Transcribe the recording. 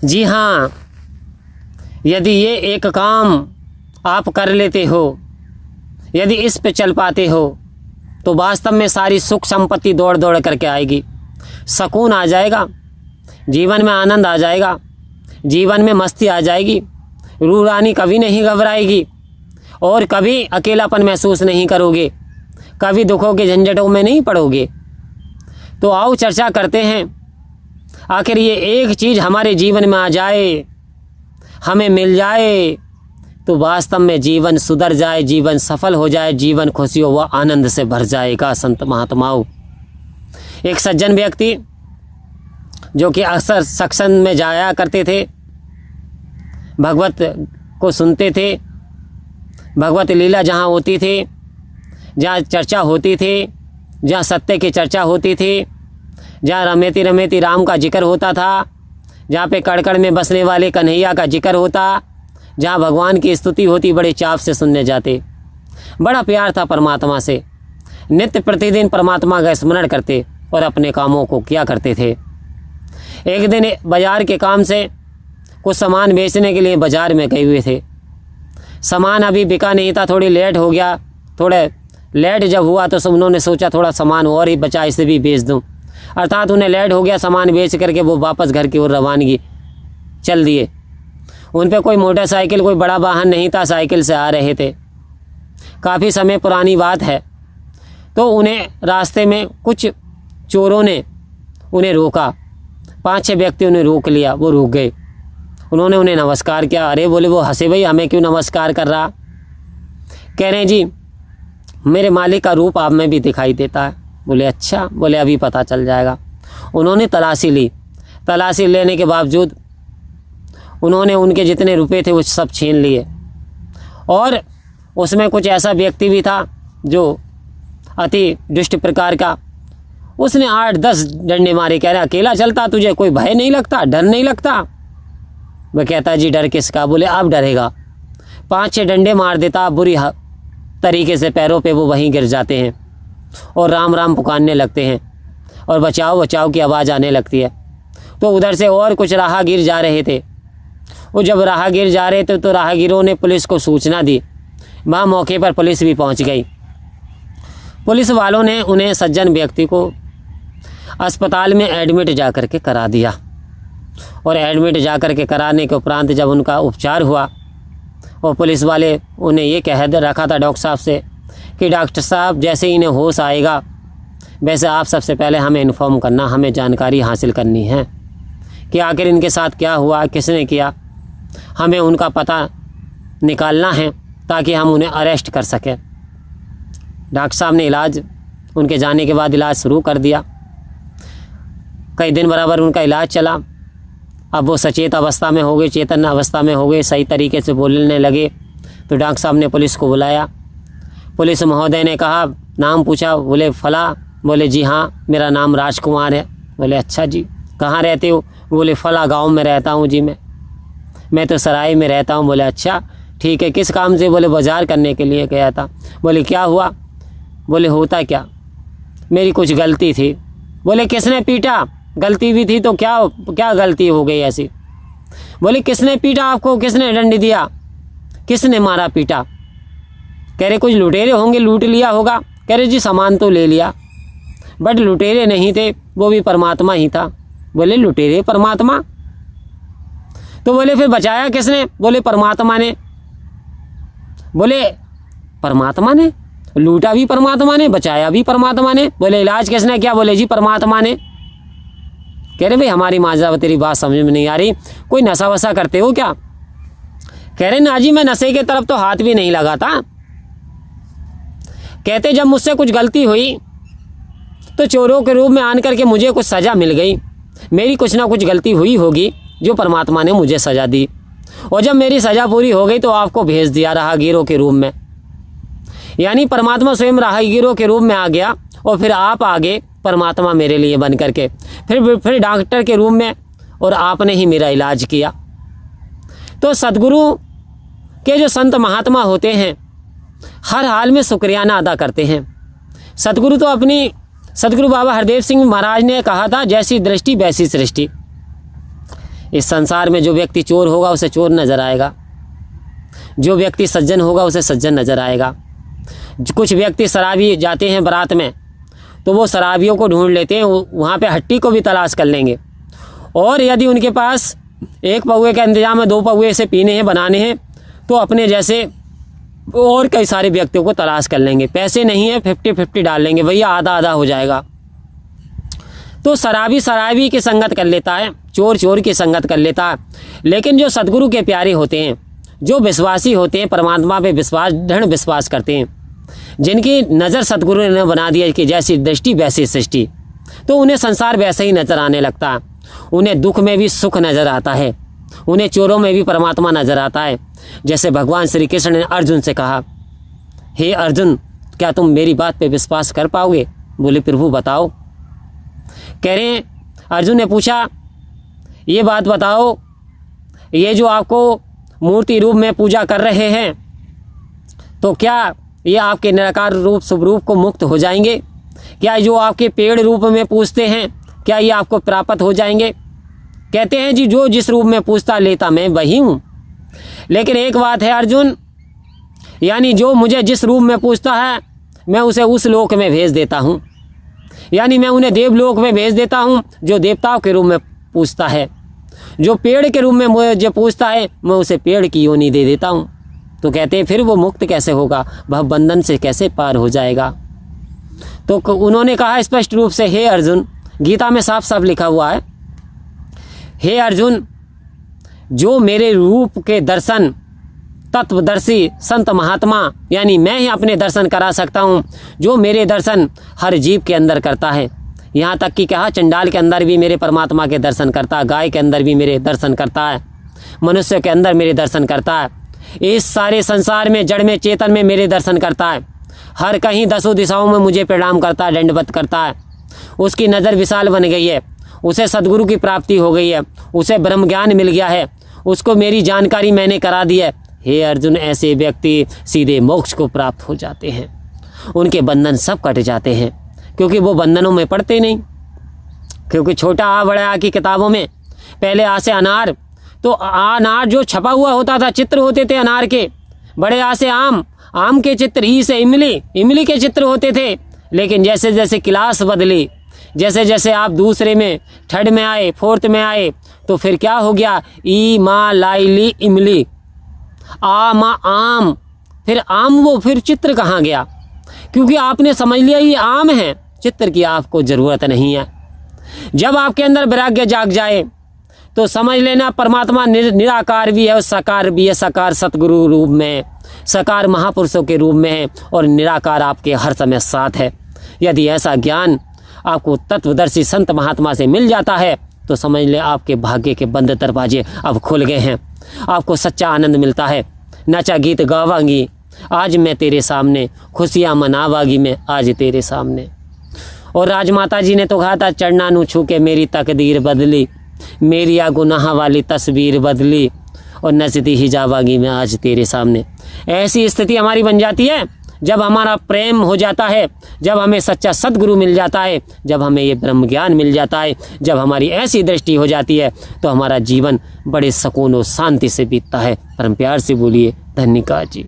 जी हाँ, यदि ये एक काम आप कर लेते हो, यदि इस पे चल पाते हो, तो वास्तव में सारी सुख संपत्ति दौड़ दौड़ करके आएगी, सुकून आ जाएगा, जीवन में आनंद आ जाएगा, जीवन में मस्ती आ जाएगी, रूह रानी कभी नहीं घबराएगी और कभी अकेलापन महसूस नहीं करोगे, कभी दुखों के झंझटों में नहीं पड़ोगे। तो आओ चर्चा करते हैं, आखिर ये एक चीज़ हमारे जीवन में आ जाए, हमें मिल जाए, तो वास्तव में जीवन सुधर जाए, जीवन सफल हो जाए, जीवन खुशियों व आनंद से भर जाएगा। संत महात्माओं, एक सज्जन व्यक्ति जो कि अक्सर सत्संग में जाया करते थे, भगवत को सुनते थे, भगवत लीला जहाँ होती थी, जहाँ चर्चा होती थी, जहाँ सत्य की चर्चा होती थी, जहाँ रमेती रमेती राम का जिक्र होता था, जहाँ पे कड़कड़ में बसने वाले कन्हैया का जिक्र होता, जहाँ भगवान की स्तुति होती, बड़े चाव से सुनने जाते। बड़ा प्यार था परमात्मा से, नित्य प्रतिदिन परमात्मा का स्मरण करते और अपने कामों को किया करते थे। एक दिन बाज़ार के काम से कुछ सामान बेचने के लिए बाज़ार में गए हुए थे। सामान अभी बिका नहीं था, थोड़ी लेट हो गया। थोड़े लेट जब हुआ तो उन्होंने सोचा थोड़ा सामान और ही बचा, इसे भी बेच दूं। अर्थात उन्हें लेट हो गया, सामान बेच करके वो वापस घर की ओर रवानगी चल दिए। उन पे कोई मोटरसाइकिल, कोई बड़ा वाहन नहीं था, साइकिल से आ रहे थे। काफ़ी समय पुरानी बात है। तो उन्हें रास्ते में कुछ चोरों ने उन्हें रोका, 5-6 व्यक्ति उन्हें रोक लिया। वो रुक गए, उन्होंने उन्हें नमस्कार किया। अरे बोले, वो हंसे, भाई हमें क्यों नमस्कार कर रहा? कह रहे जी मेरे मालिक का रूप आप में भी दिखाई देता है। बोले अच्छा, बोले अभी पता चल जाएगा। उन्होंने तलाशी ली, तलाशी लेने के बावजूद उन्होंने उनके जितने रुपए थे वो सब छीन लिए। और उसमें कुछ ऐसा व्यक्ति भी था जो अति दुष्ट प्रकार का, उसने 8-10 डंडे मारे। कह रहा अकेला चलता, तुझे कोई भय नहीं लगता, डर नहीं लगता? वह कहता जी डर किसका? बोले आप डरेगा। 5-6 डंडे मार देता, बुरी तरीके से पैरों पे वो वहीं गिर जाते हैं और राम राम पुकारने लगते हैं और बचाओ बचाओ की आवाज़ आने लगती है। तो उधर से और कुछ राहगीर जा रहे थे। वो जब राहगीर जा रहे थे तो राहगीरों ने पुलिस को सूचना दी। वहाँ मौके पर पुलिस भी पहुँच गई। पुलिस वालों ने उन्हें सज्जन व्यक्ति को अस्पताल में एडमिट जा कर के करा दिया। और एडमिट जा कर के कराने के उपरांत जब उनका उपचार हुआ और पुलिस वाले उन्हें ये कह रखा था डॉक्टर साहब से कि डॉक्टर साहब जैसे ही इन्हें होश आएगा वैसे आप सबसे पहले हमें इन्फॉर्म करना, हमें जानकारी हासिल करनी है कि आखिर इनके साथ क्या हुआ, किसने किया। हमें उनका पता निकालना है ताकि हम उन्हें अरेस्ट कर सकें। डॉक्टर साहब ने इलाज, उनके जाने के बाद इलाज शुरू कर दिया। कई दिन बराबर उनका इलाज चला। अब वो सचेत अवस्था में हो गए, चेतन अवस्था में हो गए, सही तरीके से बोलने लगे। तो डॉक्टर साहब ने पुलिस को बुलाया। पुलिस महोदय ने कहा, नाम पूछा। बोले फला। बोले जी हाँ मेरा नाम राजकुमार है। बोले अच्छा जी, कहाँ रहते हो? बोले फला गांव में रहता हूँ जी। मैं तो सराय में रहता हूँ। बोले अच्छा ठीक है, किस काम से? बोले बाजार करने के लिए गया था। बोले क्या हुआ? बोले होता क्या, मेरी कुछ गलती थी। बोले किसने पीटा? गलती भी थी तो क्या गलती हो गई ऐसी? बोले किसने पीटा आपको, किसने दंड दिया, किसने मारा पीटा? कह रहे कुछ लुटेरे होंगे, लूट लिया होगा। कह रहे जी सामान तो ले लिया, बट लुटेरे नहीं थे, वो भी परमात्मा ही था। बोले लुटेरे परमात्मा? तो बोले फिर बचाया किसने? बोले परमात्मा ने। बोले परमात्मा ने? लूटा भी परमात्मा ने, बचाया भी परमात्मा ने। बोले इलाज किसने किया? बोले जी परमात्मा ने। कह रहे भाई हमारी माजा तेरी बात समझ में नहीं आ रही, कोई नशा वशा करते हो क्या? कह रहे ना जी मैं नशे की तरफ तो हाथ भी नहीं लगाता। कहते जब मुझसे कुछ गलती हुई तो चोरों के रूप में आन करके मुझे कुछ सज़ा मिल गई। मेरी कुछ ना कुछ गलती हुई होगी जो परमात्मा ने मुझे सज़ा दी, और जब मेरी सज़ा पूरी हो गई तो आपको भेज दिया राहगीरों के रूप में। यानी परमात्मा स्वयं राहगीरों के रूप में आ गया और फिर आप आगे परमात्मा मेरे लिए बन करके, फिर डॉक्टर के रूप में, और आपने ही मेरा इलाज किया। तो सद्गुरु के जो संत महात्मा होते हैं हर हाल में शुक्रियाना अदा करते हैं। सद्गुरु तो अपनी, सद्गुरु बाबा हरदेव सिंह महाराज ने कहा था जैसी दृष्टि वैसी सृष्टि। इस संसार में जो व्यक्ति चोर होगा उसे चोर नज़र आएगा, जो व्यक्ति सज्जन होगा उसे सज्जन नज़र आएगा। कुछ व्यक्ति शराबी जाते हैं बारात में तो वो शराबियों को ढूंढ लेते हैं, वहाँ पे हट्टी को भी तलाश कर लेंगे, और यदि उनके पास एक पौए का इंतजाम है, 2 पौए से पीने हैं, बनाने हैं, तो अपने जैसे और कई सारे व्यक्तियों को तलाश कर लेंगे। पैसे नहीं है 50-50 डाल लेंगे, भैया आधा आधा हो जाएगा। तो शराबी शराबी की संगत कर लेता है, चोर चोर की संगत कर लेता है। लेकिन जो सद्गुरु के प्यारे होते हैं, जो विश्वासी होते हैं, परमात्मा पे विश्वास, दृढ़ विश्वास करते हैं, जिनकी नज़र सद्गुरु ने बना दिया कि जैसी दृष्टि वैसी सृष्टि, तो उन्हें संसार वैसे ही नज़र आने लगता है। उन्हें दुख में भी सुख नज़र आता है, उन्हें चोरों में भी परमात्मा नज़र आता है। जैसे भगवान श्री कृष्ण ने अर्जुन से कहा, हे अर्जुन, क्या तुम मेरी बात पे विश्वास कर पाओगे? बोले प्रभु बताओ। कह रहे हैं, अर्जुन ने पूछा, ये बात बताओ, ये जो आपको मूर्ति रूप में पूजा कर रहे हैं, तो क्या ये आपके निराकार रूप शुभ रूप को मुक्त हो जाएंगे? क्या जो आपके पेड़ रूप में पूजते हैं, क्या ये आपको प्राप्त हो जाएंगे? कहते हैं जी, जो जिस रूप में पूजता लेता मैं वही हूँ। लेकिन एक बात है अर्जुन, यानी जो मुझे जिस रूप में पूजता है मैं उसे उस लोक में भेज देता हूँ, यानी मैं उन्हें देवलोक में भेज देता हूँ जो देवताओं के रूप में पूजता है। जो पेड़ के रूप में मुझे पूजता है मैं उसे पेड़ की योनि दे देता हूँ। तो कहते हैं फिर वो मुक्त कैसे होगा, भवबंधन से कैसे पार हो जाएगा? तो उन्होंने कहा स्पष्ट रूप से, हे अर्जुन, गीता में साफ साफ लिखा हुआ है, हे अर्जुन, जो मेरे रूप के दर्शन तत्वदर्शी संत महात्मा, यानी मैं ही अपने दर्शन करा सकता हूँ, जो मेरे दर्शन हर जीव के अंदर करता है। यहाँ तक कि कहा, चंडाल के अंदर भी मेरे परमात्मा के दर्शन करता है, गाय के अंदर भी मेरे दर्शन करता है, मनुष्य के अंदर मेरे दर्शन करता है, इस सारे संसार में जड़ में चेतन में मेरे दर्शन करता है, हर कहीं 10 दिशाओं में मुझे प्रणाम करता है, दंडवत करता है। उसकी नज़र विशाल बन गई है, उसे सद्गुरु की प्राप्ति हो गई है, उसे ब्रह्म ज्ञान मिल गया है, उसको मेरी जानकारी मैंने करा दी है। हे अर्जुन, ऐसे व्यक्ति सीधे मोक्ष को प्राप्त हो जाते हैं, उनके बंधन सब कट जाते हैं, क्योंकि वो बंधनों में पड़ते नहीं। क्योंकि छोटा आ बड़ा आ की किताबों में पहले आ से अनार, तो अनार जो छपा हुआ होता था, चित्र होते थे अनार के, बड़े आ से आम, आम के चित्र, ई से इमली, इमली के चित्र होते थे। लेकिन जैसे जैसे क्लास बदली, जैसे जैसे आप दूसरे में, थर्ड में आए, फोर्थ में आए, तो फिर क्या हो गया, ई मा लाई ली इमली, आ मा आम, फिर आम, वो फिर चित्र कहाँ गया? क्योंकि आपने समझ लिया ये आम है, चित्र की आपको ज़रूरत नहीं है। जब आपके अंदर वैराग्य जाग जाए तो समझ लेना परमात्मा निराकार भी है और साकार भी है। साकार सतगुरु रूप में, साकार महापुरुषों के रूप में है, और निराकार आपके हर समय साथ है। यदि ऐसा ज्ञान आपको तत्वदर्शी संत महात्मा से मिल जाता है तो समझ ले आपके भाग्य के बंद दरवाजे अब खुल गए हैं, आपको सच्चा आनंद मिलता है। नचा गीत गावांगी आज मैं तेरे सामने, खुशियाँ मनावागी मैं आज तेरे सामने। और राजमाता जी ने तो कहा था, चढ़ना नू छू के मेरी तकदीर बदली, मेरी या गुनाह वाली तस्वीर बदली, और नचती ही जावागी मैं आज तेरे सामने। ऐसी स्थिति हमारी बन जाती है जब हमारा प्रेम हो जाता है, जब हमें सच्चा सद्गुरु मिल जाता है, जब हमें ये ब्रह्म ज्ञान मिल जाता है, जब हमारी ऐसी दृष्टि हो जाती है, तो हमारा जीवन बड़े सुकून और शांति से बीतता है। परम प्यार से बोलिए धन्यवाद जी।